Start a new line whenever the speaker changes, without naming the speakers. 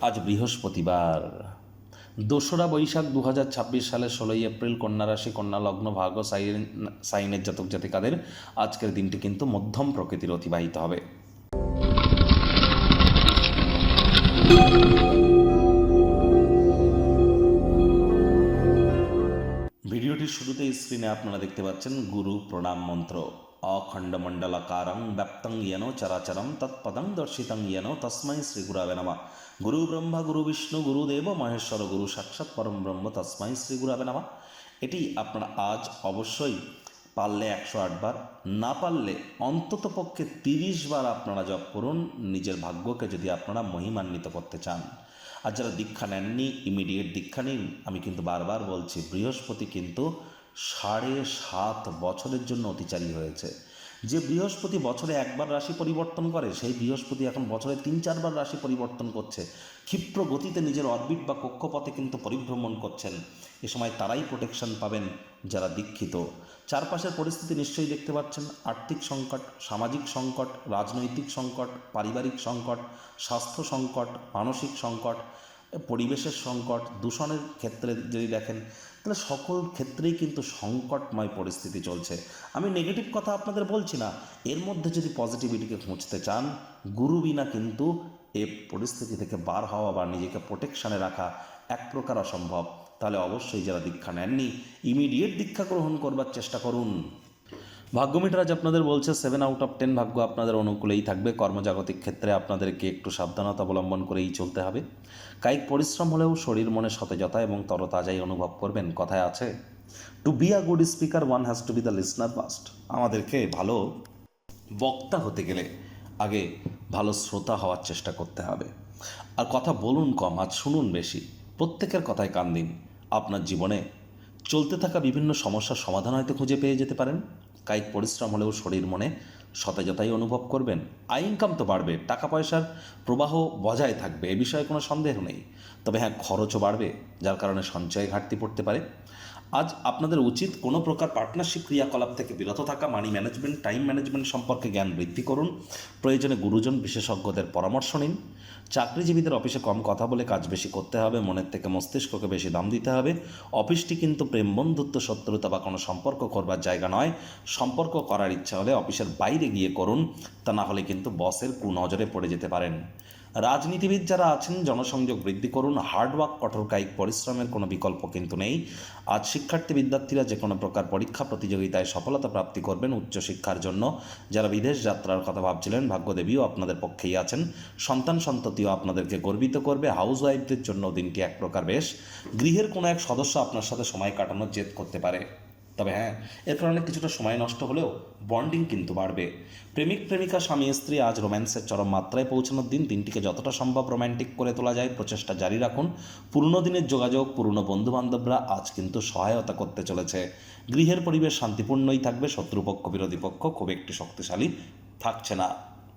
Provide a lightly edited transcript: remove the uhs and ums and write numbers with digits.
আজ বৃহস্পতিবার ২রা বৈশাখ ২০২৬ সালের ১৬ই এপ্রিল কন্যা রাশি কন্যা লগ্ন ভাগ্য সাইনের জাতক জাতিকাদের আজকের দিনটি কিন্তু মধ্যম প্রকৃতির অতিবাহিত হবে। ভিডিওটির শুরুতেই স্ক্রিনে আপনারা দেখতে পাচ্ছেন গুরু প্রণাম মন্ত্র। অখণ্ডমণ্ডলাকারং ব্যাপ্তং ইয়েন চরাচরম তৎপদং দর্শিতং ইয়েন তস্मै শ্রী গুরবে নমঃ। গুরু ব্রহ্মা গুরু বিষ্ণু গুরুদেব মহেশ্বর গুরু সাক্ষাৎ পরম ব্রহ্ম তস্मै শ্রী গুরবে নমঃ। এটি আপনারা আজ অবশ্যই পারলে ১০৮ বার, না পারলে অন্ততপক্ষে ৩০ বার আপনারা জপ করুন, নিজের ভাগ্যকে যদি আপনারা মহিমান্বিত করতে চান। আর যারা দীক্ষা নেননি ইমিডিয়েট দীক্ষা নিন। আমি কিন্তু বারবার বলছি, বৃহস্পতি কিন্তু ৭.৫ বছরের জন্য অতিচারী হয়েছে। যে বৃহস্পতি বছরে একবার রাশি পরিবর্তন করে, সেই বৃহস্পতি এখন বছরে ৩-৪ বার রাশি পরিবর্তন করছে। ক্ষিপ্র গতিতে নিজের অরবিট বা কক্ষপথে কিন্তু পরিভ্রমণ করছেন। এ সময় তারাই প্রোটেকশন পাবেন যারা দীক্ষিত। চারপাশের পরিস্থিতি নিশ্চয়ই দেখতে পাচ্ছেন। আর্থিক সংকট, সামাজিক সংকট, রাজনৈতিক সংকট, পারিবারিক সংকট, স্বাস্থ্য সংকট, মানসিক সংকট, পরিবেশের সংকট, দূষণের ক্ষেত্রে যদি দেখেন তাহলে সকল ক্ষেত্রেই কিন্তু সংকটময় পরিস্থিতি চলছে। আমি নেগেটিভ কথা আপনাদের বলছি না, এর মধ্যে যদি পজিটিভিটিকে খুঁজতে চান, গুরু বিনা কিন্তু এ পরিস্থিতি থেকে বার হওয়া বা নিজেকে প্রোটেকশানে রাখা এক প্রকার অসম্ভব। তাহলে অবশ্যই যারা দীক্ষা নেননি ইমিডিয়েট দীক্ষা গ্রহণ করবার চেষ্টা করুন। ভাগ্যমিটার আজ আপনাদের বলছে 7/10 ভাগ্য আপনাদের অনুকূলেই থাকবে। কর্মজাগতিক ক্ষেত্রে আপনাদেরকে একটু সাবধানতা অবলম্বন করেই চলতে হবে। কায়িক পরিশ্রম হলেও শরীর মনে সতেজতা এবং তরতাজাই অনুভব করবেন। কথায় আছে, to be a good speaker one has to be the listener first. আমাদেরকে ভালো বক্তা হতে গেলে আগে ভালো শ্রোতা হওয়ার চেষ্টা করতে হবে। আর কথা বলুন কম, আজ শুনুন বেশি। প্রত্যেকের কথায় কান দিন। আপনার জীবনে চলতে থাকা বিভিন্ন সমস্যার সমাধান হয়তো খুঁজে পেয়ে যেতে পারেন। কায়িক পরিশ্রম হলেও শরীর মনে সতেজতাই অনুভব করবেন। আয় ইনকাম তো বাড়বে, টাকা পয়সার প্রবাহ বজায় থাকবে, এ বিষয়ে কোনো সন্দেহ নেই। তবে হ্যাঁ, খরচও বাড়বে, যার কারণে সঞ্চয়ে ঘাটতি পড়তে পারে। আজ আপনাদের উচিত কোনো প্রকার পার্টনারশিপ ক্রিয়াকলাপ থেকে বিরত থাকা। মানি ম্যানেজমেন্ট, টাইম ম্যানেজমেন্ট সম্পর্কে জ্ঞান বৃদ্ধি করুন। প্রয়োজনে গুরুজন বিশেষজ্ঞদের পরামর্শ নিন। চাকরিজীবীদের অফিসে কম কথা বলে কাজ বেশি করতে হবে। মনের থেকে মস্তিষ্ককে বেশি দাম দিতে হবে। অফিসটি কিন্তু প্রেম, বন্ধুত্ব, শত্রুতা বা কোনো সম্পর্ক করবার জায়গা নয়। সম্পর্ক করার ইচ্ছা হলে অফিসের বাইরে গিয়ে করুন, তা না হলে কিন্তু বসের কুনজরে পড়ে যেতে পারেন। রাজনীতিবিদ যারা আছেন, জনসংযোগ বৃদ্ধি করুন। হার্ডওয়ার্ক, কঠোর কায়িক পরিশ্রমের কোনো বিকল্প কিন্তু নেই। আজ শিক্ষার্থী বিদ্যার্থীরা যে কোনো প্রকার পরীক্ষা প্রতিযোগিতায় সফলতা প্রাপ্তি করবেন। উচ্চশিক্ষার জন্য যারা বিদেশ যাত্রার কথা ভাবছিলেন, ভাগ্যদেবীও আপনাদের পক্ষেই আছেন। সন্তান সন্ততিও আপনাদেরকে গর্বিত করবে। হাউস ওয়াইফদের জন্য দিনটি এক প্রকার বেশ। গৃহের কোনো এক সদস্য আপনার সাথে সময় কাটানোর জেদ করতে পারে। তবে হ্যাঁ, এর কারণে কিছুটা সময় নষ্ট হলেও বন্ডিং কিন্তু বাড়বে। প্রেমিক প্রেমিকা, স্বামী স্ত্রী আজ রোম্যান্সের চরম মাত্রায় পৌঁছানোর দিন। দিনটিকে যতটা সম্ভব রোম্যান্টিক করে তোলা যায় প্রচেষ্টা জারি রাখুন। পুরনো দিনের যোগাযোগ, পুরনো বন্ধুবান্ধবরা আজ কিন্তু সহায়তা করতে চলেছে। গৃহের পরিবেশ শান্তিপূর্ণই থাকবে। শত্রুপক্ষ, বিরোধী পক্ষ খুব একটি শক্তিশালী থাকছে না।